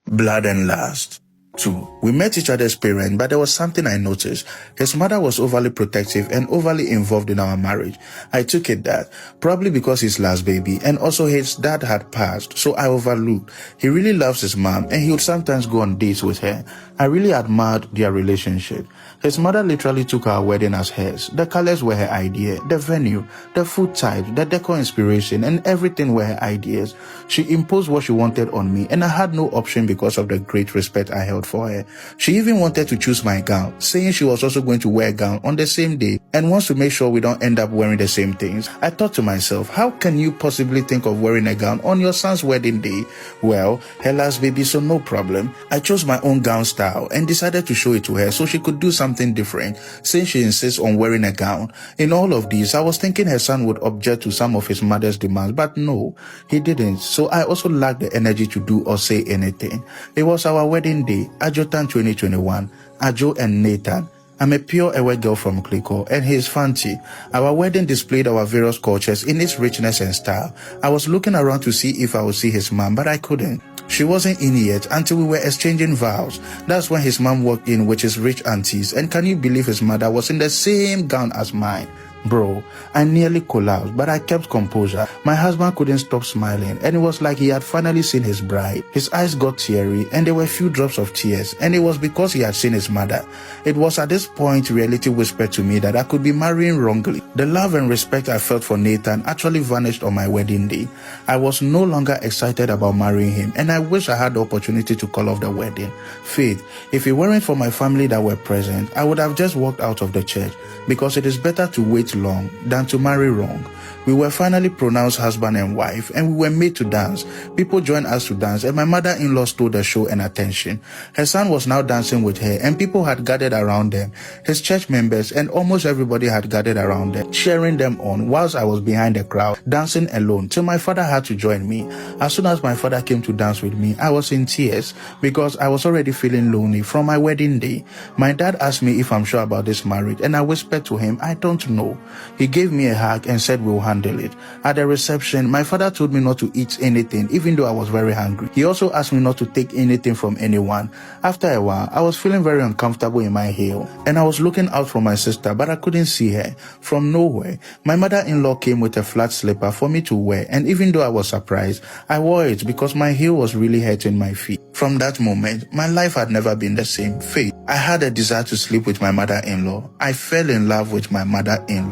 Blood and lust. 2. We met each other's parents, but there was something I noticed. His mother was overly protective and overly involved in our marriage. I took it that, probably because his last baby, and also his dad had passed, so I overlooked. He really loves his mom, and he would sometimes go on dates with her. I really admired their relationship. His mother literally took our wedding as hers. The colors were her idea, the venue, the food types, the decor inspiration, and everything were her ideas. She imposed what she wanted on me, and I had no option because of the great respect I held for her. She even wanted to choose my gown, saying she was also going to wear a gown on the same day and wants to make sure we don't end up wearing the same things. I thought to myself, how can you possibly think of wearing a gown on your son's wedding day? Well, her last baby, so no problem. I chose my own gown style and decided to show it to her so she could do something different, since she insists on wearing a gown. In all of this, I was thinking her son would object to some of his mother's demands, but no, he didn't. So I also lacked the energy to do or say anything. It was our wedding day, Ajotan 2021, Ajo and Nathan. I'm a pure Ewe girl from Kliko, and he is Fanti. Our wedding displayed our various cultures in its richness and style. I was looking around to see if I would see his mom, but I couldn't. She wasn't in yet until we were exchanging vows. That's when his mom walked in with his rich aunties, and can you believe his mother was in the same gown as mine? Bro, I nearly collapsed, but I kept composure. My husband couldn't stop smiling, and it was like he had finally seen his bride. His eyes got teary, and there were few drops of tears, and it was because he had seen his mother. It was at this point reality whispered to me that I could be marrying wrongly. The love and respect I felt for Nathan actually vanished on my wedding day. I was no longer excited about marrying him, and I wish I had the opportunity to call off the wedding. Faith, if it weren't for my family that were present, I would have just walked out of the church, because it is better to wait long than to marry wrong. We were finally pronounced husband and wife, and we were made to dance. People joined us to dance, and my mother-in-law stole the show and attention. Her son was now dancing with her, and people had gathered around them. His church members and almost everybody had gathered around them, cheering them on, whilst I was behind the crowd, dancing alone, till my father had to join me. As soon as my father came to dance with me, I was in tears, because I was already feeling lonely from my wedding day. My dad asked me if I'm sure about this marriage, and I whispered to him, I don't know. He gave me a hug and said we'll handle it. At the reception, my father told me not to eat anything, even though I was very hungry. He also asked me not to take anything from anyone. After a while, I was feeling very uncomfortable in my heel, and I was looking out for my sister, but I couldn't see her. From nowhere, my mother-in-law came with a flat slipper for me to wear, and even though I was surprised, I wore it because my heel was really hurting my feet. From that moment, my life had never been the same. Faith, I had a desire to sleep with my mother-in-law. I fell in love with my mother-in-law.